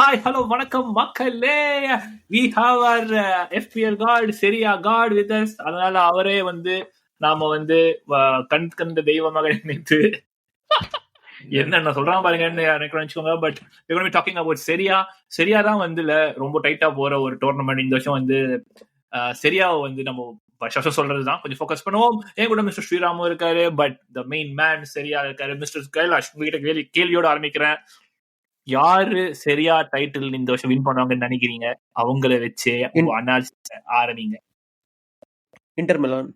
Hi hello வணக்கம் மக்களே. we have our FPL god சரியா god with us. அதனால அவரே வந்து நாம வந்து கண் கண்ட தெய்வமாக நினைத்து என்ன சொல்றான் பாருங்கன்னு எனக்கு நினைச்சுக்கோங்க. But we're going to be talking about சரியா தான் வந்து ரொம்ப டைட்டா போற ஒரு டோர்னமெண்ட் இந்த வருஷம் வந்து. சரியாவை வந்து நம்ம வருஷம் சொல்றதுதான் கொஞ்சம் ஃபோக்கஸ் பண்ணுவோம். என் கூட மிஸ்டர் ஸ்ரீராமும் இருக்காரு. பட் த மெயின் மேன் சரியா இருக்காரு. மிஸ்டர் கைலாஷ், உங்ககிட்ட கேள்வியோட ஆரம்பிக்கிறேன். யாரு சரியா டைட்டில் இந்த வருஷம் வின் பண்ணுவாங்கன்னு நினைக்கிறீங்க? அவங்கள வச்சு அனாலிசிஸ் ஆரம்பிங்க. Inter Milan.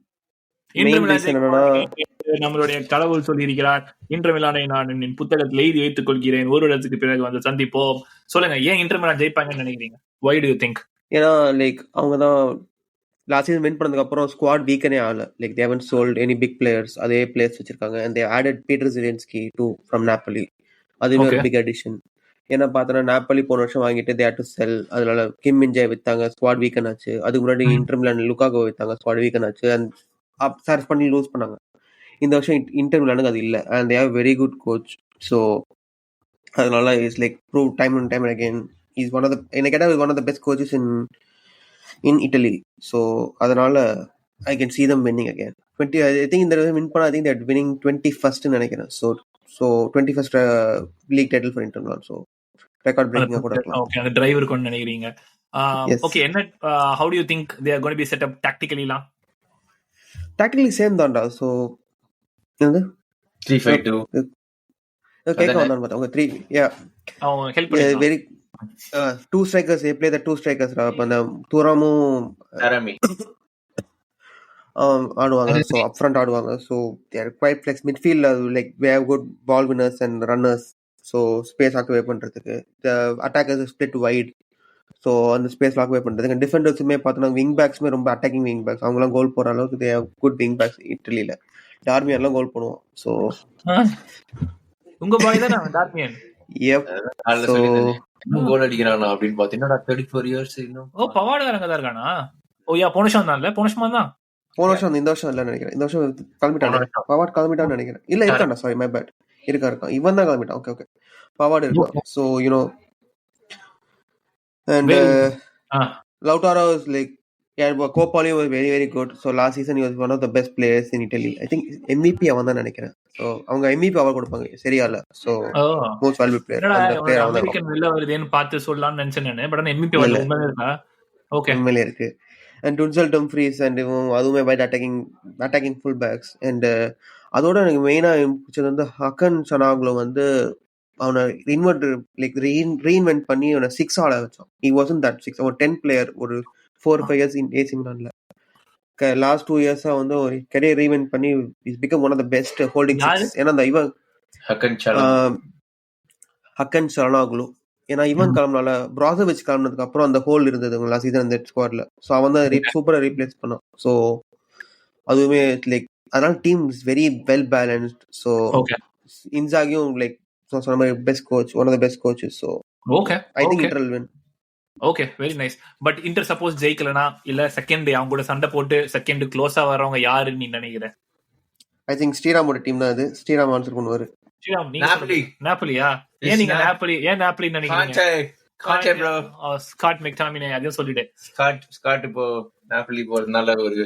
நம்மளுடைய கடவுள் சொல்லி இருக்கிறார், இன்டர் மிலானை நான் என் புத்தகத்தில் எழுதி வைத்துக் கொள்கிறேன், ஒரு இடத்துக்கு பிறகு வந்து சந்திப்போம். சொல்லுங்க, ஏன் இன்டர் மிலான் ஜெயிப்பாங்கன்னு நினைக்கிறீங்க? why do you think? ஏன்னா லைக் அவங்க தான் லாஸ்ட் சீசன் வின் பண்ணதுக்கு அப்புறம் ஸ்குவாட் வீக்கனே ஆகல. Like they haven't sold any big players. அதே பிளேயர்ஸ் வச்சிருக்காங்க. and they added Peter Zielinski too from Napoli. அதுவே ஒரு பிக் அடிஷன். ஏன்னா பார்த்தோன்னா நாப்பலி போன வருஷம் வாங்கிட்டு they had to sell. அதனால கிம் மின்ஜே வித்தாங்க, ஸ்குவாட் வீக்கன் ஆச்சு. அதுக்கு முன்னாடி இன்டர் மிலான் லுகாகோ வித்தாங்க, ஸ்குவாட் வீக்கன் ஆச்சு. அண்ட் சர்ச் பண்ணி லூஸ் பண்ணாங்க. இந்த வருஷம் இன்டர் மிலானுக்கு அது இல்லை. And they have very good coach. So அதனால it's like prove time and time again is one of the எனக்கு கேட்டால் one of the best coaches in Italy. So அதனால I can see them winning again. I think இந்த win பண்ண I think they're winning 21st நினைக்கிறேன். So 21st league title for Inter Milan. So record பிரேக்கிங்கா கூட இருக்கலாம். Okay, அந்த driver கொண்டு நினைக்கிறீங்க. ஓகே, என்ன how do you think they are going to be set up tactically? Tactically same தான்டா. So என்னது 3-5-2 கேட்க வந்தான் பார்த்தா அவங்க 3 யா அவன் ஹெல்ப் பண்ணி very two strikers. they play the two strikers. அப்ப அந்த தூராமும் அரமி ஆடுவாங்க. ஸோ அப் ஃப்ரண்ட் ஆடுவாங்க. So they are quite flex. midfield like we have good ball winners and runners. So space occupy பண்ணுறதுக்கு அட்டாக்கர்ஸ் ஸ்பிளிட் வைட். ஸோ அந்த space occupy பண்ணுறதுக்கு டிஃபெண்டர்ஸுமே பார்த்தோன்னா wing பேக்ஸுமே ரொம்ப அட்டாக்கிங் விங் பேக்ஸ். அவங்களாம் கோல் போகிற அளவுக்கு they have good wing backs இட்டலியில். டார்மியன்லாம் கோல் பண்ணுவோம். ஸோ உங்க பாய் தான் டார்மியன். எப் ஸோ கோல் அடிக்கிறானா அப்படின்னு பார்த்தீங்கன்னா 34 இயர்ஸ் இன்னும். ஓ, பவாடுகாரங்க தான் இருக்கானா? ஓ யா, போன வருஷம் தான். போன வருஷம் இந்த வருஷம் இல்லை நினைக்கிறேன். இந்த வருஷம் கிளம்பிட்டான். பவாட் கிளம்பிட்டான்னு நினைக்கிறேன். இல்லை இருக்காண்டா, சாரி மை பேட். இருக்கான் இவன் தான் கிளம்பிட்டான். ஓகே பவாட் இருக்கான். So you know and Lautaro is like கோப்பாலையும் was very very good. So last season he was one of the best players in Italy. I think MVP அவன் தான் நினைக்கிறேன். ஸோ அவங்க MVP அவர் கொடுப்பாங்க சரியா இல்ல. ஸோ மோஸ்ட் வேல்யூபிள் பிளேயர் அந்த player அவன் அமெரிக்கன் வெளில வருதுன்னு பார்த்து சொல்லலாம்னு நினைச்சேன் நான். பட் அந்த MVP அவன் உண்மையிலே இருக்கா? ஓகே, உண்மையிலே இருக்கு. அண்ட் டுன்சல் டம்ஃப்ரீஸ் அண்ட் அதுவுமே wide attacking full backs. And அதோட எனக்கு மெயினாக பிடிச்சது வந்து ஹக்கன் சனாகுலோ வந்து அவனை ரீஇன்வென்ட் பண்ணி அவனை 6 ஆட வச்சான். he wasn't that 6. ஒரு 10 பிளேயர் ஒரு 4-5 years in AC Milanல லாஸ்ட் 2 years வந்து ஒரு கரியர் ரீஇன்வென்ட் பண்ணி is become one of the best holding six. ஏன்னா அந்த இவன் ஹக்கன் சனாகுலோ ஏன்னா இவன் கிளம்புனால ப்ராசோவிச் கிளம்புனதுக்கு அப்புறம் அந்த ஹோல் இருந்தது லாஸ்ட் சீசன் அந்த ஸ்குவாட்ல. ஸோ அவன் தான் சூப்பரா ரீப்ளேஸ் பண்ணான். ஸோ அதுவுமே லைக் அதனால team is very well balanced. So இன்சாகியும் லைக் சொன்ன மாதிரி best coach, one of the best coaches. So okay, I think Inter will win. Okay, very nice. But Inter suppose ஜெயிக்கலனா இல்ல செகண்ட் அவங்க கூட சண்டை போட்டு செகண்ட் க்ளோஸா வரவங்க யாருன்னு நீ நினைக்கிற? ஐ திங்க் ஸ்ரீராமோட டீம் தான் அது. ஸ்ரீராம் ஆன்சர் பண்ணுவாரு. ஸ்ரீராம், நாப்பலியா? ஏன் நீங்க நாப்பலி நினைக்கிறீங்க? ஸ்காட் மெக்டாமினே அதையும் சொல்லிட்டேன். ஸ்காட் இப்போ நாப்பலி போறதுனால ஒரு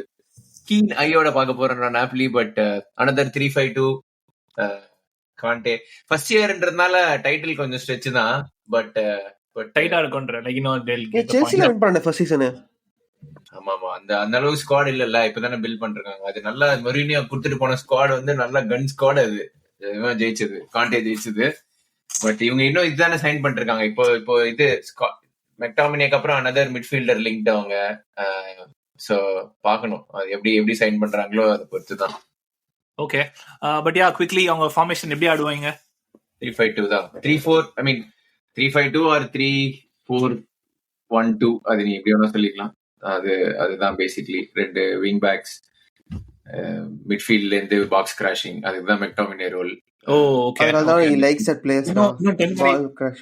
கீன் ஐயோட பார்க்க போறேன் நான் Napoli. But another 3-5-2 Conte first இயர்ன்றதுனால டைட்டில் கொஞ்சம் ஸ்ட்ரெச் தான். பட் டைட்டா இருக்கும்ன்ற லைக் இன்னும் செல்சில வின் பண்ண ஃபர்ஸ்ட் சீசன். ஆமா அந்த அளவுக்கு ஸ்குவாட் இல்லல்ல, இப்பதானே பில்ட் பண்றாங்க. அது நல்லா மொரினியோ கொடுத்துட்டு போன ஸ்குவாட் வந்து நல்ல கன் ஸ்குவாட். அது ஜெயிச்சது, காண்டே ஜெயிச்சது. பட் இவங்க இன்னும் இதுதானே சைன் பண்ணிருக்காங்க. இப்போ இது மெக்டாமினிக்கு அப்புறம் another மிட்ஃபீல்டர் லிங்க்ட் அவங்க. சோ பாக்கணும் அது எப்படி சைன் பண்றாங்களோ அதை பொறுத்து தான். ஓகே, பட் யா குவிக்லி அவங்க ஃபார்மேஷன் எப்படி ஆடுவாங்க? 3-5-2 தான். 3-4 ஐ மீன் 3-5-2 ஆர் 3-4-1-2 அது நீ எப்படி வேணா சொல்லிக்கலாம். அதுதான் பேசிக்லி. 2 விங் பேக்ஸ், மிட்ஃபீல்ட்ல இருந்து பாக்ஸ் கிராஷிங், அதுதான் மெக்டாமினே ரோல். ஓ ஓகே, அதனால he likes that players ball crash.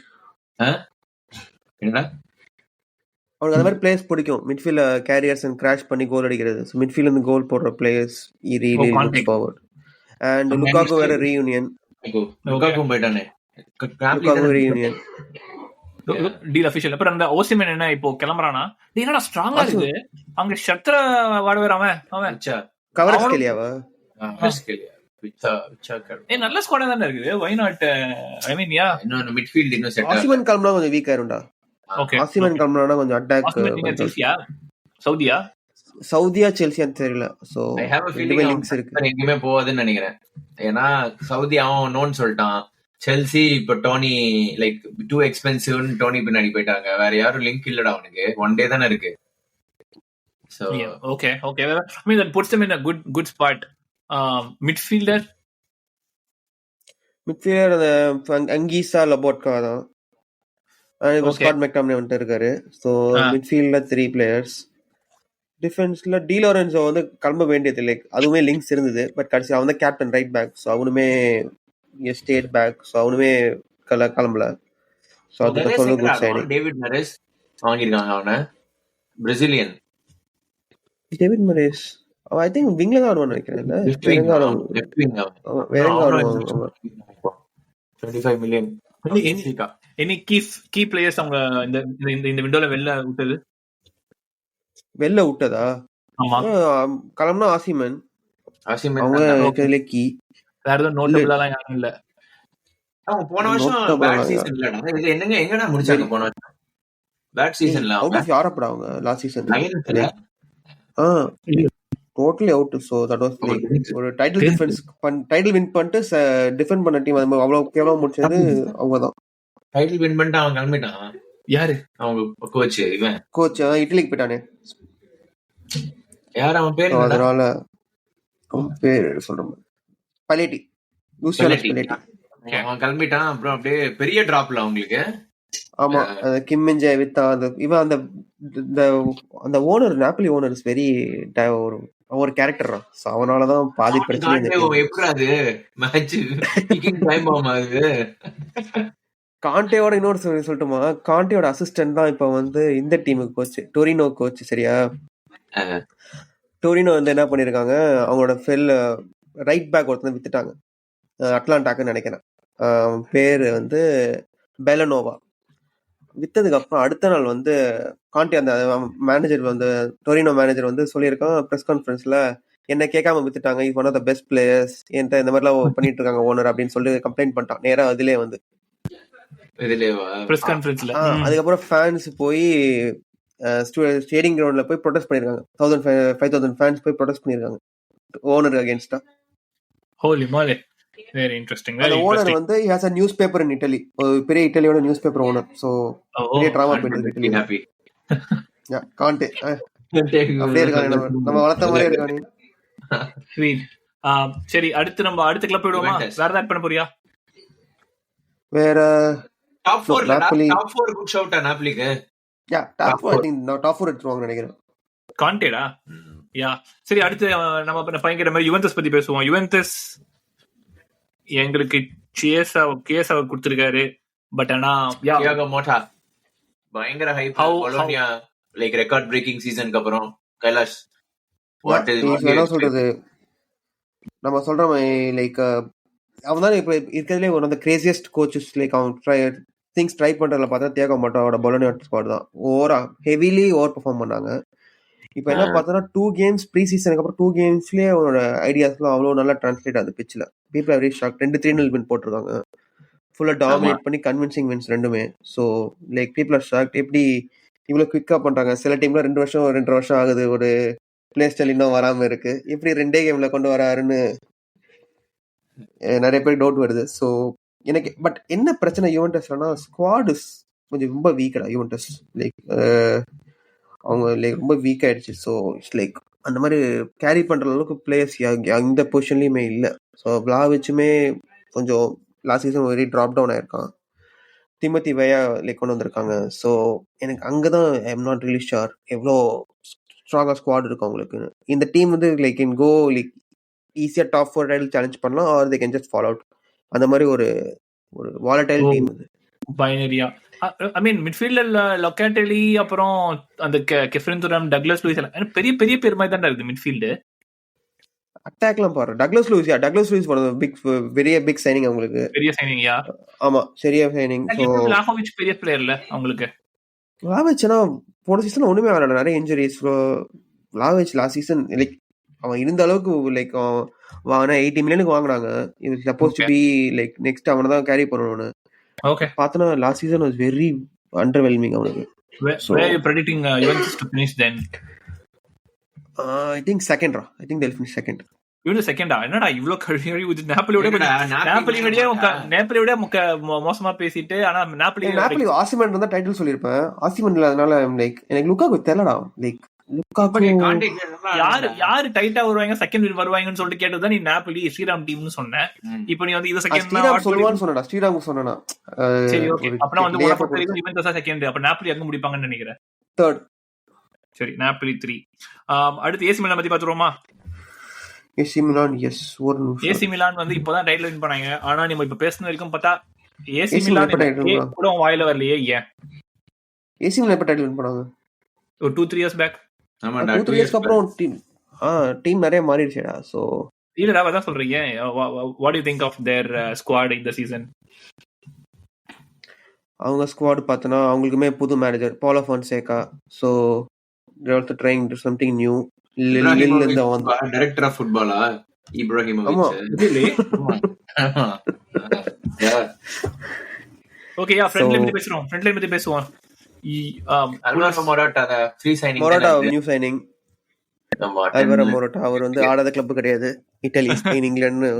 என்னடா அவங்களுக்கு அந்த மாதிரி பிளேயர்ஸ் பிடிக்கும். மிட்ஃபீல்ட்ல கேரியர்ஸ் அண்ட் கிராஷ் பண்ணி கோல் அடிக்கிறது. ஸோ மிட்ஃபீல்ட்ல இருந்து கோல் போடுற players really looks forward. And லுகாகோ வேற ரீயூனியன். லுகாகோ போயிட்டானே. லுகாகோ ரீயூனியன். Deal official. அப்புறம் அந்த ஓசிமன் என்ன இப்போ கிளம்புறானா, என்னடா ஸ்ட்ராங்கா இருக்கு அங்க சத்ர வாடவர் அவன் கவரேஜ் கேலியாவா நல்ல ஸ்குவாடா தானே இருக்குது. Why not? ஐ மீன் யா இன்னொரு மிட்ஃபீல்ட் இன்னும் செட் ஆசிமன் கல்ம்னா கொஞ்சம் வீக்கா இருக்கும்டா. ஓகே ஆசிமன் கல்ம்னா கொஞ்சம் அட்டாக். செல்சியா சவுதியா செல்சியான்னு தெரியல. So I have a feeling links இருக்கு, எங்கயுமே போவாதுன்னு நினைக்கிறேன். ஏன்னா சவுதி அவன் நோன்னு சொல்லிட்டான். செல்சி இப்ப டோனி லைக் டூ எக்ஸ்பென்சிவ்னு டோனி பின்னாடி போயிட்டாங்க. வேற யாரும் லிங்க் இல்லடா அவனுக்கு. ஒன் டே தானே இருக்கு. So okay I mean that puts them in a good spot. Midfielder அங்கீசா லபோட்கா தான். ஸ்காட் மெக்டாமினே வந்துட்டு இருக்காரு. ஸோ மிட்ஃபீல்ட்ல 3 players. டிஃபென்ஸ்ல டி லாரன்ஸோ வந்து கிளம்ப வேண்டியது இல்லை, அதுவுமே லிங்க்ஸ் இருந்தது. பட் கடைசி அவன் தான் கேப்டன் ரைட் பேக். ஸோ அவனுமே ஸ்டேட் பேக். ஸோ அவனுமே கிளம்பல. ஸோ அதுக்கு சொல்ல குட் சைனிங். டேவிட் மரேஸ் வாங்கிருக்காங்க அவனை, Brazilian David Neres. I think விங்ல தான் வருவான்னு நினைக்கிறேன். இல்ல வேற 25 மில்லியன். எனி கீ பிளேயர்ஸ் அவங்க இந்த விண்டோல வெளில விட்டதா? ஆமா, கிளம்புனா ஆசிமன் அவங்க கீ. வேற எதுவும் நோட்டபிளாலாம் யாரும் இல்ல. அவங்க போன வருஷம் பேட் சீசன்ல இது என்னங்க எங்கடா முடிச்சாங்க போன வருஷம் பேட் சீசன்ல? அவுட் ஆஃப் யூரோப்டா அவங்க last season. Totally out. So that was like ஒரு டைட்டில் வின் பண்ணிட்டு டிஃபெண்ட் பண்ண டீம் அவ்வளவு கேவலமா முடிச்சது அவங்க தான். டைட்டில் வின் பண்ணிட்டு அவன் கிளம்பிட்டான். யாரு அவங்க கோச்? இவன் கோச் இட்டலிக்கு போயிட்டானே. யார் அவன் பேர்? அதனால அவன் பேர் சொல்றேன், பலேட்டி, லூசியானோ பலேட்டி. அவன் கிளம்பிட்டான். அப்புறம் அப்படியே பெரிய டிராப்ல அவங்களுக்கு. ஆமா, கிம் மின் ஜே வித் இவன் அந்த owner, Napoli owner is very ஒரு கேரக்டர். சோ அவனாலதான் பாதி பிரச்சனை. எப்படாது மேட்ச் டைம் ஆமாது. காண்டேவோட இன்னொரு சொல்லட்டுமா, காண்டேவோட அசிஸ்டன்ட் தான் இப்ப வந்து இந்த டீமுக்கு கோச், டொரினோ கோச். சரியா? டொரினோ வந்து என்ன பண்ணிருக்காங்க, அவங்களோட ரைட் பேக் ஒருத்தர் வித்துட்டாங்க அட்லாண்டாக்குன்னு நினைக்கிறேன். பேரு வந்து பெலனோவா. வித்ததுக்கு அப்புறம் அடுத்த நாள் வந்து காண்டே அந்த மேனேஜர் வந்து டொரினோ மேனேஜர் வந்து சொல்லியிருக்கான் பிரஸ் கான்ஃபரன்ஸ்ல, என்ன கேட்காம வித்துட்டாங்க, இது one of the best players, என்கிட்ட இந்த மாதிரிலாம் பண்ணிட்டு இருக்காங்க ஓனர் அப்படின்னு சொல்லி கம்ப்ளைண்ட் பண்ணிட்டான் நேரா அதுலயே வந்து பிரஸ் கான்ஃபரன்ஸ்ல. அதுக்கப்புறம் ஃபேன்ஸ் போய் ஸ்டேடியம் கிரவுண்ட்ல போய் ப்ரொடெஸ்ட் பண்ணிருக்காங்க. 5,000 ஃபேன்ஸ் போய் ப்ரொடெஸ்ட் பண்ணிருக்காங்க ஓனர் அகைன்ஸ்டா. ஹோலி மாலே, வெரி இன்ட்ரஸ்டிங். அந்த ஓனர் வந்து he has a newspaper in Italy, ஒரு பெரிய இத்தாலியோட நியூஸ் பேப்பர் ஓனர். சோ பெரிய டிராமா போயிட்டு இருக்கு இட்டலி. யா காண்டே அப்படியே இருக்கானே, நம்ம வளர்த்த மாதிரியே இருக்கானே. ஸ்வீட். சரி, அடுத்த கிளப் போய்டுவோமா? வேற ஏதாவது பண்ண போறியா? வேற டாப் 4 குட் ஷவுட் நாப்லிக்கு. Yeah top 4 I think top 4 எடுத்துவாங்க நினைக்கிறேன். காண்டேடா. யா சரி, அடுத்து நம்ம பயங்கர மாதிரி யுவென்டஸ் பத்தி பேசுவோம். யுவென்டஸ் எங்களுக்கு கேஸ் அவர் கொடுத்திருக்காரு. பட் ஆனா தியாகோ மோட்டா பயங்கர ஹைப். போலோனியா லைக் ரெக்கார்ட் பிரேக்கிங் சீசனுக்கு அப்புறம் கைலாஷ் வாட் இஸ் என்ன சொல்றது, நம்ம சொல்றோம் லைக் அவன் தான் இப்ப இருக்கிறதுலே one of the craziest coaches. Like அவன் திங்ஸ் ட்ரை பண்றதுல பார்த்தா தியாகோ மோட்டாவோட போலோனியா ஸ்குவாட் தான் ஹெவிலி ஓவர் பெர்ஃபார்ம் பண்ணாங்க. இப்போ என்ன பார்த்தோன்னா 2 games ப்ரீ சீசனுக்கு அப்புறம் 2 gamesலயே அவனோட ஐடியாஸ்லாம் அவ்வளோ நல்லா டிரான்ஸ்லேட் ஆகுது பிச்சில். People are very shock. 2-3 win போட்டிருக்காங்க. ஃபுல்லாக டாமினேட் பண்ணி கன்வின்சிங் வின்ஸ் ரெண்டுமே. So like people are shock எப்படி இவ்வளோ குவிக்காக பண்ணுறாங்க. சில டீம்ல 2 வருஷம் ஆகுது, ஒரு பிளே ஸ்டைல் இன்னும் வராமல் இருக்கு, எப்படி 2 கேம்ல கொண்டு வராருன்னு நிறைய பேர் டவுட் வருது. ஸோ எனக்கு பட் என்ன பிரச்சனை யுவென்டஸ்லனா, ஸ்குவாட் கொஞ்சம் ரொம்ப வீக்கடா யுவென்டஸ். லைக் அவங்க லைக் ரொம்ப வீக் ஆயிடுச்சு. ஸோ இட்ஸ் லைக் அந்த மாதிரி கேரி பண்ற அளவுக்கு பிளேயர்ஸ் எந்த பொசிஷன்லயுமே இல்லை. ஸோ விளாவிச்சுமே கொஞ்சம் last season very drop down ஆயிருக்கான். திமத்தி வேயா லைக் கொண்டு வந்திருக்காங்க. ஸோ எனக்கு அங்கதான் I am not really sure எவ்வளோ ஸ்ட்ராங்கா ஸ்குவாட் இருக்கு அவங்களுக்கு. இந்த டீம் வந்து லைக் இன் கோ லைக் ஈஸியா டாப் 4 டைட்டில் சேலஞ்ச் பண்ணலாம், or they can just follow out. அந்த மாதிரி ஒரு வாலடைல் டீம் இது. பைனரியா ஐ மீன் மிட்ஃபீல்ட்ல லொக்காட்டலி அப்புறம் அந்த கெஃப்ரின் துரம், டக்ளஸ் லூயிஸ் எல்லாம் பெரிய பெரிய பேர் மாதிரி தான் இருக்கு மிட்ஃபீல்டு. அட்டாக்லாம் பாரு. டக்ளஸ் லூயிஸ் போன பிக் சைனிங் அவங்களுக்கு. பெரிய சைனிங்யா? ஆமா, சரியா சைனிங். சோ லாகோவிச் பெரிய பிளேயர் இல்ல அவங்களுக்கு. லாவிச்னா போன சீசன் ஒண்ணுமே வரல, நிறைய இன்ஜுரிஸ். லாவிச் லாஸ்ட் சீசன் லைக் அவன் இருந்த அளவுக்கு லைக் வாங்கினா 80 மில்லியனுக்கு வாங்கினாங்க. இது suppose to be like next அவனை தான் கேரி பண்ணணும்னு. ஓகே, பார்த்தனா last season was very underwhelming அவனுக்கு. Where you predicting Juventus to finish then? I think second. I think they'll finish second. இவனு செகண்டா? என்னடா இவ்ளோ கழிவு இது? நாப்போலியோட மோசமா பேசிட்டு, ஆனா நாப்போலி ஆசிமன் இருந்தா டைட்டில் சொல்லிருப்பேன். ஆசிமன் இல்லாதனால லைக் எனக்கு லுக்காக்கு தெரியலடா. லைக் லுக்காக்கு யாரு டைட்டா வருவாங்க, செகண்ட் வருவாங்கன்னு சொல்லிட்டு கேட்டதுதான் நீ நாப்போலி ஸ்ரீராம் டீம்னு சொன்ன. இப்போ நீ வந்து இது செகண்ட் ஸ்ரீராம் சொல்லுவான்னு சொன்னடா. ஸ்ரீராம் சொன்னனா சரி ஓகே. அப்பனா வந்து உன பொறுத்த வரைக்கும் யுவென்டஸ் செகண்ட், அப்ப நாப்போலி எங்க முடிப்பாங்கன்னு நினைக்கிறேன்? தேர்ட். சரி, நாப்போலி 3. அடுத்து ஏசி மிலான் பத்தி பாத்துருவோமா? AC Milan S. ஒரு நிமிஷம். ஏசி மிலான் வந்து இப்போதான் டைட்டில் வின் பண்ணாங்க. ஆனா நம்ம இப்ப பேசுன வரைக்கும் பார்த்தா ஏசி மிலான் கூட வாயில வரலையே. ஏன் ஏசி மிலான் எப்ப டைட்டில் வின் பண்ணாங்க? ஒரு 2-3 இயர்ஸ் பேக். ஆமா, 2-3 இயர்ஸ்க்கு அப்புறம் டீம் நிறைய மாறிடுச்சுடா. சோ இல்லடா, அதான் சொல்றீங்க. what do you think of their squad in the season? அவங்க ஸ்குவாட் பார்த்தனா அவங்களுக்குமே புது manager Paulo Fonseca. So they are also trying to something new. Director of ஃபுட்பாலா இப்ராஹிமோவிச்? ஓகே, ஃப்ரெண்ட்லி பத்தி பேசுவோம். Alvaro Morata free signing. Morata new signing. Alvaro Morata அவர் வந்து ஆடாத கிளப் கிடையாது. இத்தாலி, ஸ்பெயின், இங்கிலாந்து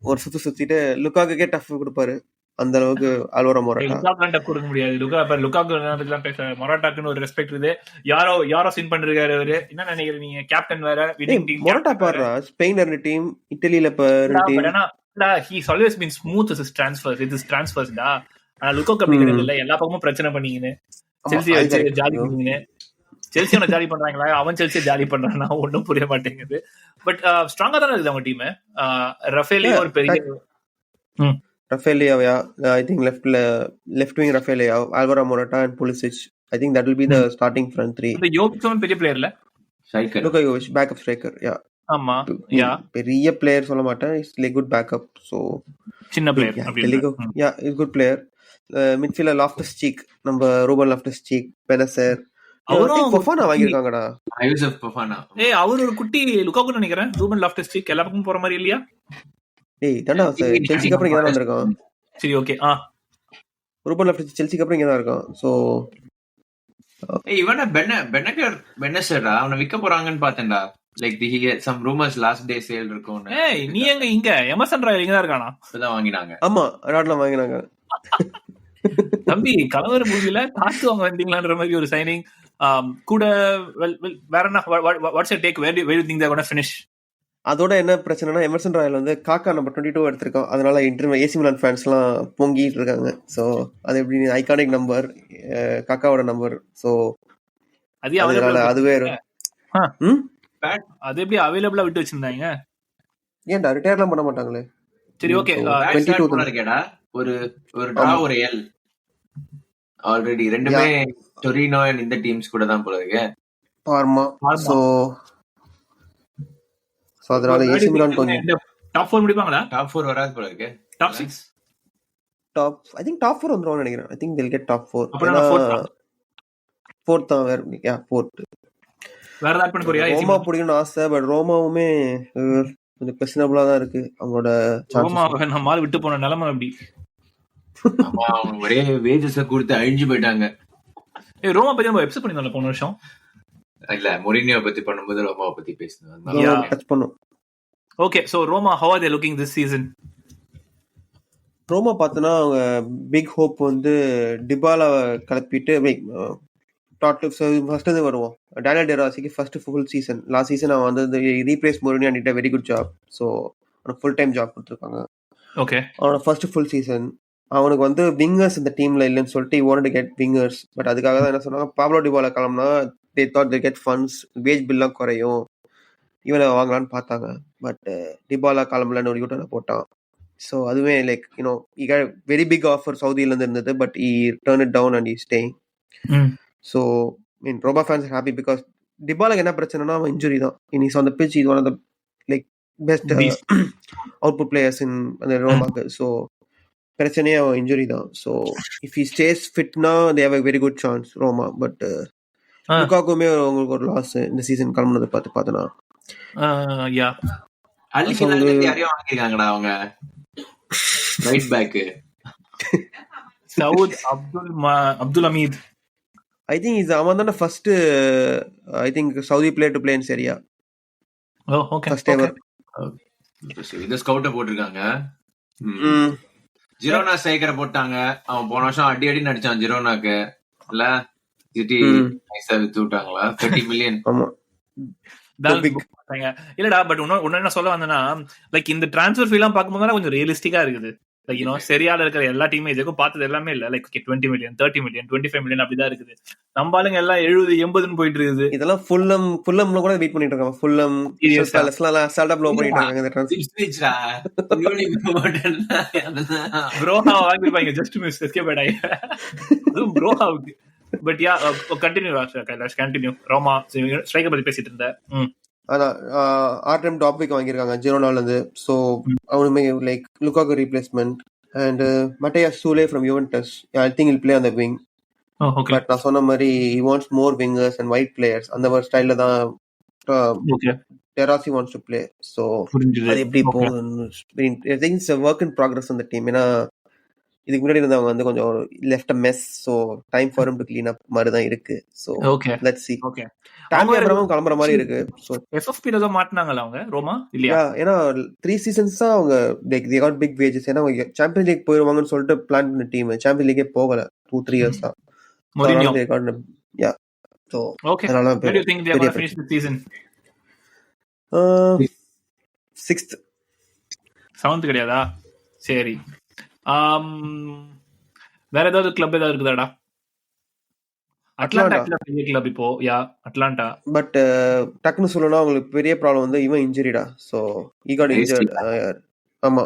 ஒரு சுத்திட்டு லுக்காக்குக்கே டஃப் கொடுப்பாரு. அந்த அளவுக்கு அல்வாரோ மொராட்டா கொடுக்க முடியாது. லுக்காக்கு பேச மொராட்டாக்குன்னு ஒரு ரெஸ்பெக்ட் இருக்குது. யாரோ சின் பண்ணிருக்காரு அவரு. என்ன நினைக்கிறீங்க? நீங்க கேப்டன் வேற, வின்னிங் டீம் மொராட்டா பாருடா. ஸ்பெயின்ல ரெண்டு டீம், இத்தாலில ரெண்டு team. he's always been smooth as his transfers. It is transfers da. ஆனா லுக்காக்கு அப்படி கிடையாது இல்ல. எல்லா பக்கமும் பிரச்சனை பண்ணீங்கன்னு செல்சியை வச்சு ஜாலி பண்ணீங்கன்னு. செல்சியோட ஜாலி பண்றாங்களா, அவன் செல்சியை ஜாலி பண்றானா ஒன்னும் புரிய மாட்டேங்குது. பட் ஸ்ட்ராங்கா தானே இருக்குது அவங்க டீம். ரஃபேலியோ ஒரு பெரிய Rafael, I think left wing Rafael, Alvaro Morata and Pulisic. I think that will be the starting front three. The Jovic one பெரிய பிளேயர் இல்ல, striker. Luka Jovic backup striker. Yeah. ஆமா, yeah. பெரிய player சொல்ல மாட்டேன். He's like good backup. So சின்ன player அப்படிங்க. Yeah, he's good player. Midfielder Loftus-Cheek, நம்ம Ruban Loftus-Cheek, Benacer. அவரும் Fofana வாங்கிருக்காங்கடா. யூசப் Fofana. அவர் ஒரு குட்டி லுக்காக்கு நினைக்கிறேன். ரூபன் Loftus-Cheek எல்லா பக்கமும் போற மாதிரி இல்லையா? தாண்டா செல்சிக்கு அப்புறம் இங்க தான் வந்திருக்கான். சரி ஓகே. ரூபன் லெஃப்ட் செல்சிக்கு அப்புறம் இங்க தான் இருக்கான். சோ இவன பெனசர் அவனை விக்க போறாங்கன்னு பார்த்தேன்டா. Like the some rumours last day sale இருக்கும். நீ எங்க இங்க எமர்சன் ராயல் இங்க தான் இருக்கானா? இப்பதான் வாங்கினாங்க. ஆமா, ராட்ல வாங்கினாங்க. தம்பி கலவர மூவில காசு வாங்க வந்தீங்களான்ற மாதிரி ஒரு சைனிங் கூட. வேற என்ன what's you take? Where do you think they gonna finish? அதோட என்ன பிரச்சனைனா எமர்சன் ராயல் வந்து காக்கா நம்பர் 22 எடுத்திருக்கோம். அதனால ஏசி மிலான் ஃபேன்ஸ் எல்லாம் பொங்கிட்டு இருக்காங்க. சோ அது எப்படி ஐகானிக் நம்பர், காக்காவோட நம்பர். சோ அதுவே அது எப்படி அவைலபிளா விட்டு வச்சிருந்தாங்க? ஏன்டா ரிட்டையர்லாம் பண்ண மாட்டாங்களே? சரி ஓகே. 22 இருக்கேடா. ஒரு டிரா ஒரு எல் ஆல்ரெடி ரெண்டுமே டொரினோ இந்த டீம்ஸ் கூட தான் போல இருக்கு. பார்மா. சோ அதனால ஏசி மிலான் கொஞ்சம் டாப் 4 முடிப்பாங்களா? டாப் 4 வராது போல இருக்கு. டாப் 6 ஐ திங்க் டாப் 4 வந்துரும் நினைக்கிறேன். I think they'll get top 4. அப்பனா fourth தான் வேற. யா fourth. வேற ஆட் பண்ண போறியா? ரோமா பிடிக்கணும்னு ஆசை. பட் ரோமாவுமே கொஞ்சம் questionable தான் இருக்கு அவங்களோட சான்சஸ். ரோமா நம்மால விட்டு போன நிலைமை அப்படி. ஆமா, அவங்க ஒரே வேஜஸ் கொடுத்து அழிஞ்சு போயிட்டாங்க. ரோமா பத்தி நம்ம எபிசோட் பண்ணிருந்தோம் போன வருஷம். இல்ல மொரினியோ பத்தி பண்ணும்போது ரோமாவை பத்தி பேசணும். டச் பண்ணோம். Okay, so Roma how are they looking this season? Roma பார்த்தனா அவங்க பிக் ஹோப் வந்து டிபாலா கலப்பிட்டு ஃபர்ஸ்ட் வருவோம். டேனியல் டெராசிக்கு first full season. Last season அவன் வந்து replace Mourinho and very good job. So அவனுக்கு ஃபுல் டைம் ஜாப் கொடுத்துருக்காங்க. ஓகே, அவனோட ஃபர்ஸ்ட் ஃபுல் சீசன். அவனுக்கு வந்து விங்கர்ஸ் இந்த டீம்ல இல்லைன்னு சொல்லிட்டு want to get wingers. But அதுக்காக தான் என்ன சொன்னாங்க, பாப்லோ டிபாலா கிளம்புனா they thought they get funds, wage பில்லாம் குறையும், இவனை வாங்கலான்னு பார்த்தாங்க. பட் டிபாலா கிளம்பலன்னு ஒரு யூட்டனை போட்டான். ஸோ அதுவே like you know very big offer சவுதியிலேருந்து இருந்தது. But he turn it down and he staying. So mean Roma fans happy because டிபாலாக்கு என்ன பிரச்சனைனா அவன் இன்ஜுரி தான். Is on the pitch, is one of the best output players in அந்த ரோமாக்கு. So பிரச்சனையே அவன் இன்ஜுரி தான். ஸோ இஃப் ஹி ஸ்டேஸ் ஃபிட்னா they have a very good chance Roma. But லுகாக்குமே உங்களுக்கு ஒரு லாஸ் இந்த சீசன் கிளம்புனதை பார்த்தனா. வாங்கிருக்காங்கடா அவங்க right back Saud Abdul Hamid. I think இது அவன் தானே first I think Saudi player to play in Serie A. First ever. இது ஸ்கவுட்ட போட்டுருக்காங்க. ஜிரோனா ஸ்ட்ரைக்கரை போட்டாங்க. அவன் போன வருஷம் அடி அடி நடிச்சான் ஜிரோனாக்கு. இல்ல சிட்டி நைஸா வித்து விட்டாங்களா 30 மில்லியன். ஆமா இல்லடா. பட் ஒன்னு என்ன சொல்ல வந்தேன்னா, லைக் இந்த டிரான்ஸ்ஃபர் ஃபீ எல்லாம் பார்க்கும்போது கொஞ்சம் ரியலிஸ்டிக்கா இருக்குது. லைக் சரியால இருக்கிற எல்லா டீமேஜுக்கும் பார்த்தது எல்லாமே இல்ல. லைக் 20 மில்லியன் 30 மில்லியன் 25 மில்லியன் அப்படிதான் இருக்குது. நம்ம ஆளுங்க எல்லாம் 70-80 போயிட்டு இருக்குது. இதெல்லாம் ஃபுல்லம்ல கூட வெயிட் பண்ணிட்டு இருக்காங்க. ஃபுல்லம் ஸ்டார்ட் ப்ளோ பண்ணிட்டு இருக்காங்க. இந்த ட்ரான்ஸ்ஃபர் ப்ரோஹா வாங்கிருப்பாங்க. ஜஸ்ட் மிஸ் எஸ்கேப் ஆயிடாங்க. அதுவும் ப்ரோஹாவுக்கு. But yeah continue Kailash continue. Roma striker பத்தி பேசிட்டு இருந்தேன். அதான் ஆர்டம் டாபிக் வாங்கியிருக்காங்க ஜிரோனால இருந்து. ஸோ அவனுமே like Lukaku replacement. And Matias Soule from Juventus. I think I'll play on the wing. But நான் சொன்ன மாதிரி he wants more wingers and wide players. அந்த மாதிரி ஸ்டைல்ல தான் De Rossi wants to play. So அது எப்படி போகுதுன்னு I think it's a work in progress அந்த டீம். ஏன்னா இதுக்கு முன்னாடி இருந்தவங்க வந்து கொஞ்சம் left a mess. So time for him to clean up மாதிரி தான் இருக்கு. So let's see. Tommy Abraham கிளம்புற மாதிரி இருக்கு. ஸோ எஃப்எஃப்பி ல தான் மாட்டுனாங்கல அவங்க ரோமா இல்லையா? ஏன்னா 3 சீசன்ஸ் தான் அவங்க like they got big wages. ஏன்னா அவங்க சாம்பியன்ஸ் லீக் போயிருவாங்கன்னு சொல்லிட்டு பிளான் பண்ண டீம் சாம்பியன்ஸ் லீக்கே போகல 2-3 இயர்ஸ் தான். Mourinho. So okay. Where do you think they are going to finish the season? 6th 7th கிடையாதா? சரி. வேற ஏதாவது கிளப் ஏதாவது இருக்குதாடா? அட்லாண்டா கிளப் இப்போ அட்லாண்டா. பட் டக்குன்னு சொல்லணும்னா அவங்களுக்கு பெரிய ப்ராப்ளம் வந்து இவன் இன்ஜுரிடா. So he got injured. ஆமா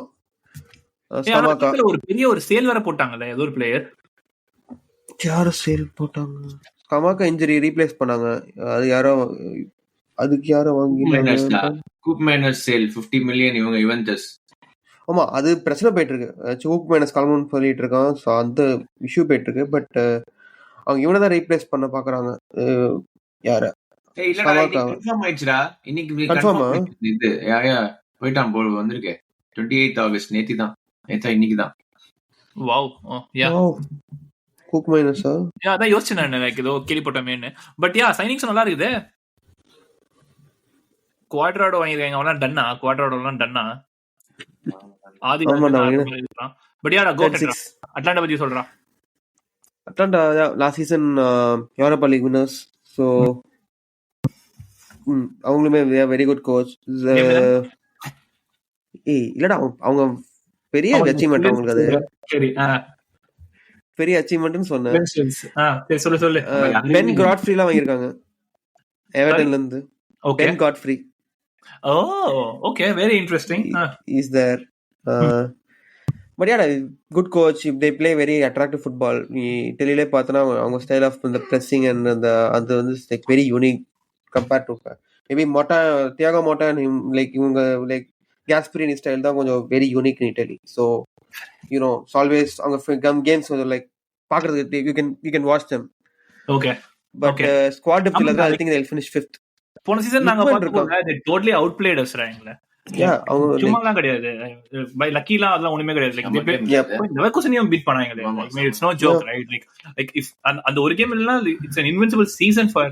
ஒரு பெரிய ஒரு சேல் வேற போட்டாங்கல்ல ஏதோ ஒரு பிளேயர். யார சேல் போட்டாங்க? ஸ்கமாக்கா இன்ஜுரி ரீப்ளேஸ் பண்ணாங்க. அது யாரோ அதுக்கு யாரோ வாங்கிட்டாங்க. கூப் மைனஸ் சேல் 50 மில்லியன் இவங்க யுவென்டஸ். ஆமா அது பிரச்சனை போயிட்டு இருக்கு. சூப் மைனஸ் கிளம்புன்னு சொல்லிட்டு இருக்கான். ஸோ அந்த இஷ்யூ போயிட்டு இருக்கு. பட் அவங்க இவனை தான் ரீப்ளேஸ் பண்ண பாக்குறாங்க. யார போயிட்டான் போல் வந்திருக்கு 28 ஆகஸ்ட். நேத்தி தான் இன்னைக்கு தான். வாவ். குக் மைனஸா? அதான் யோசிச்சேன் நான் லைக் ஏதோ கேள்விப்பட்டமேன்னு. பட் சைனிங்ஸ் நல்லா இருக்குது. குவாட்ராடோ வாங்கிருக்காங்க. அவெல்லாம் டன்னா? குவாட்ராடோலாம் டன்னா? ஆதி பட் கோ அட்லாண்டா பத்தி சொல்றா. Atalanta last season Europa League winners. So அவங்களுமே வெரி குட் கோச். இல்லடா அவங்க பெரிய அச்சீவ்மெண்ட் அவங்களுக்கு. அது பெரிய அச்சீவ்மெண்ட்னு சொன்னேன். சொல்லு. பென் காட்ஃப்ரீலாம் வாங்கியிருக்காங்க எவர்டன்ல இருந்து. Ben Godfrey. Okay very interesting. Is there. But yeah, good coach. If they play very attractive football, நீ டெல்லியிலே பார்த்தனா அவங்க style of the pressing and அது வந்து like very unique compared to maybe Tiago மோட்டா like இவங்க like Gasperini style தான் கொஞ்சம் very unique in Italy. So you know always அவங்க games like பார்க்கிறதுக்கு you can watch them. Okay. But squad depth இல்ல. I think they'll finish 5th. போன season நாங்க பார்த்தோம் they totally outplayed us ராங்களே. சும்மாலாம் கிடையாது. பை லக்கிலாம் அதெல்லாம் ஒண்ணுமே கிடையாது. லெவர்குசனையும் பீட் பண்ணாங்க. It's no joke right. Like if அந்த ஒரு கேம் இல்லனா it's an invincible season for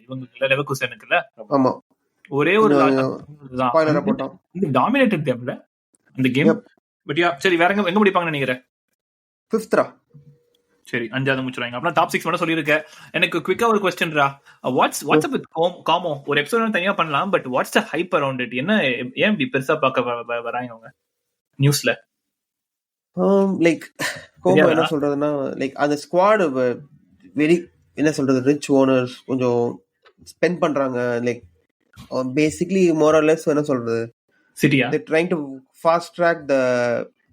இவங்க லெவர்குசனுக்குல. ஆமா ஒரே ஒரு ஸ்பாயிலர் போட்டோம். இந்த டாமினேட்டட் கேம்ல அந்த கேம். பட் சரி வேற எங்க முடிப்பாங்கன்னு நினைக்கிறேன்? 5th ரா. சரி 5வது முடிச்சுறாங்க. அப்புறம் டாப் 6 மட்டும் சொல்லிருக்கேன். எனக்கு குவிக்கா ஒரு क्वेश्चनரா. What's up with காமோ? ஒரு எபிசோட் தனியா பண்ணலாம். But what's the hype around it? என்ன ஏன் இப்படி பெருசா பார்க்க வராங்க அவங்க நியூஸ்ல? லைக் கோமோ என்ன சொல்றதுன்னா லைக் அந்த ஸ்குவாட் வெரி என்ன சொல்றது ரிச் ஓனர்ஸ் கொஞ்சம் ஸ்பெண்ட் பண்றாங்க. Like basically more or less என்ன சொல்றது சிட்டியா they trying to fast track the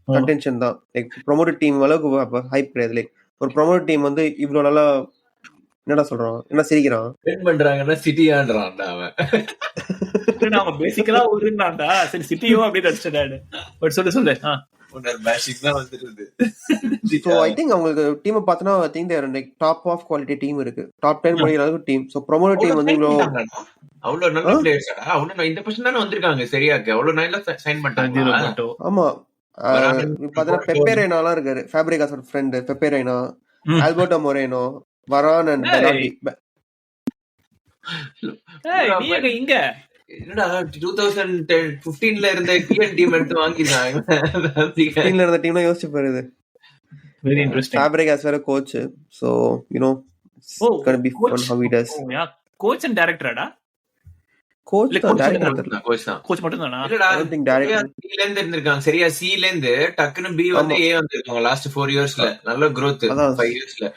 attention தான். லைக் ப்ரோமோட்டட் டீம் அளவுக்கு ஹைப் கிடையாது. லைக் ஒரு ப்ரோமோட் டீம் வந்து இவ்வளவு நல்லா என்னடா சொல்றான் என்ன சிரிக்கிறான் வெயிட் பண்றாங்கன்னா சிட்டியான்றான்டா அவன். அவங்க பேசிக்கலா ஊருன்னாண்டா, சரி சிட்டியோ அப்படின்னு வச்சுட்டாரு. பட் சொல்லு So I think அவங்களுக்கு டீம் பார்த்தனா I think they are like top of quality team இருக்கு. டாப் 10 முடிய அளவுக்கு டீம். So promoted team வந்து இவ்ளோ அவ்வளவு நல்ல பிளேயர்ஸ்டா. அவ்வளவு இந்த பர்சன் தான வந்திருக்காங்க சரியாக்கு. அவ்வளவு நல்லா சைன் பண்ணிட்டாங்க. ஆமா. பார்த்தா பெப்பே ரெய்னாலாம் இருக்காரு. ஃபேப்ரிகாஸோட ஃப்ரெண்ட் பெப்பே ரெய்னா, ஆல்பர்டோ மொரேனோ, வரான் அண்ட் பெலாட்டி. நீங்க இங்க என்னடா 2015ல இருந்த டிஎன் டீம் எடுத்து வாங்கிருக்காங்க. 15ல இருந்த டீம்ல யோசிச்சு பாருது. Very interesting. ஃபேப்ரிகாஸ் வேற coach. So you know it's going to be fun how he does. Oh yeah, coach and directorடா. கோச் தான் டைரக்டர். கோச் மட்டும் தானா? I don't think director. C ல இருந்து இருந்திருக்காங்க. சரியா C ல இருந்து டக்குன்னு B வந்து A வந்திருக்காங்க லாஸ்ட் 4 இயர்ஸ்ல. நல்ல growth 5 இயர்ஸ்ல.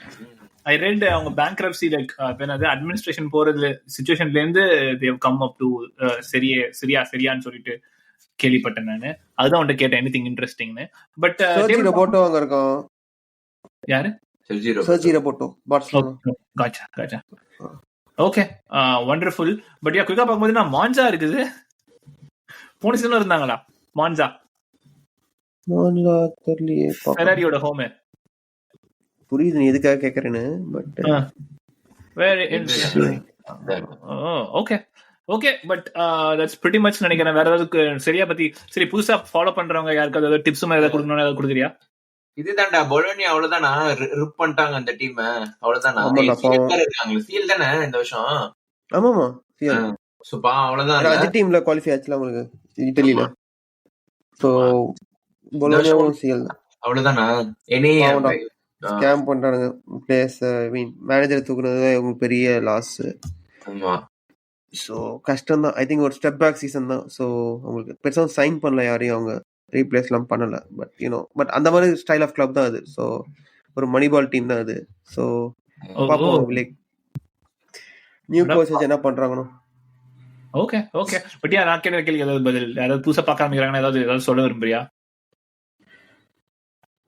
I read அவங்க bankruptcy like என்னது administration போறதுல சிச்சுவேஷன்ல இருந்து they have come up to சரியான்னு சொல்லிட்டு கேள்விப்பட்டேன் நானு. அதுதான் உன்கிட்ட கேட்டேன் anything interestingனு. பட் சர்ஜி ரோபோட்டோ அங்க இருக்கான். யாரு? Sergi Roberto Barcelona. காச்சா ஓகே வண்டர்ஃபுல். பட் யா குயிக்கா பார்க்கும்போது நான் மான்சா இருக்குது. போன சீசன்ல இருந்தாங்களா மான்சா தெரியலையே. ஃபெராரியோட ஹோம். புரியுது நீ எதுக்காக கேக்குறேன்னு. But okay but that's pretty much நினைக்கிறேன். வேற ஏதாவது சரியா பத்தி சரி புதுசா ஃபாலோ பண்றவங்க யாருக்காவது ஏதாவது டிப்ஸ் ஏதாவது கொடுக்கணும்னு ஏதாவது கொடுக்குறியா? இதுதான்டா பொலோனியா அவ்வளவுதானா ரிப் பண்ணிட்டாங்க அந்த டீம். அவ்வளவுதானா இருக்காங்க சீல் தானே இந்த வருஷம். ஆமாமா சீல். சோ பா அவ்வளவுதான். ராஜ் டீம்ல குவாலிஃபை ஆச்சுல உங்களுக்கு இத்தாலில. சோ பொலோனியாவும் சீல் அவ்வளவுதானா. எனி ஸ்கேம் பண்றாங்க பிளேயர்ஸ். ஐ மீன் மேனேஜர் தூக்குனது உங்களுக்கு பெரிய லாஸ். ஆமா. சோ கஷ்டம் தான். ஐ திங்க் ஒரு ஸ்டெப் பேக் சீசன் தான். சோ உங்களுக்கு பெருசா சைன் பண்ணல யாரையும், அவங்க ரீப்ளேஸ்லாம் பண்ணல. பட் யூனோ பட் அந்த மாதிரி ஸ்டைல் ஆஃப் கிளப் தான் அது. ஸோ ஒரு மணி பால் டீம் தான் அது. ஸோ பார்ப்போம் லைக் நியூ கோச்சஸ் என்ன பண்றாங்கன்னு. ஓகே பட் யா நான் கேட்கிற கேள்வி ஏதாவது பதில் யாராவது புதுசா பார்க்க ஆரம்பிக்கிறாங்கன்னா ஏதாவது சொல்ல விரும்புறியா?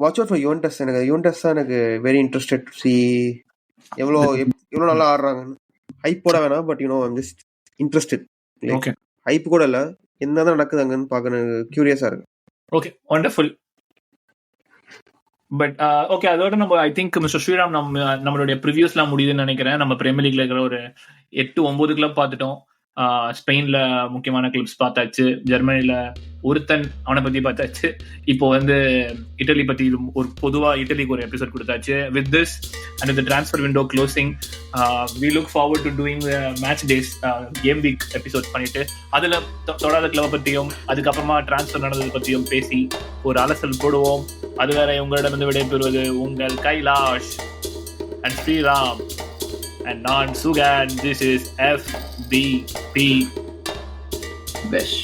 Watch out for Juventus. Juventus தான் எனக்கு வெரி இன்ட்ரெஸ்டட் டு see எவ்வளோ நல்லா ஆடுறாங்கன்னு. ஹைப் போட வேணாம் but you know I'm just interested. Okay hype கூட இல்லை, என்னதான் நடக்குது அங்கன்னு பார்க்க கியூரியஸா இருக்கு. Okay wonderful. பட் ஓகே அதோட நம்ம ஐ திங்க் மிஸ்டர் ஸ்ரீராம் நம்மளுடைய ப்ரிவியூஸ்லாம் முடியுதுன்னு நினைக்கிறேன். நம்ம பிரீமியர் லீக்ல இருக்கிற ஒரு 8-9 கிளப் பார்த்துட்டோம். ஸ்பெயின்ல முக்கியமான கிளப்ஸ் பார்த்தாச்சு, ஜெர்மனில ஒருத்தன் அவனை பத்தி பார்த்தாச்சு, இப்போ வந்து இட்டலி பத்தி ஒரு பொதுவா இட்டலிக்கு ஒரு எபிசோட் கொடுத்தாச்சு. With this and the transfer window closing we look forward to doing match days game week episode பண்ணிட்டு அதுல தொடாத கிளப் பத்தியும் அதுக்கப்புறமா டிரான்ஸ்ஃபர் நடந்தது பத்தியும் பேசி ஒரு அலசல் போடுவோம். அதுவரை உங்களிடமிருந்து விடைபெறுவது உங்கள் Kailash and Sriram and non Sugan. This is FBP Besh.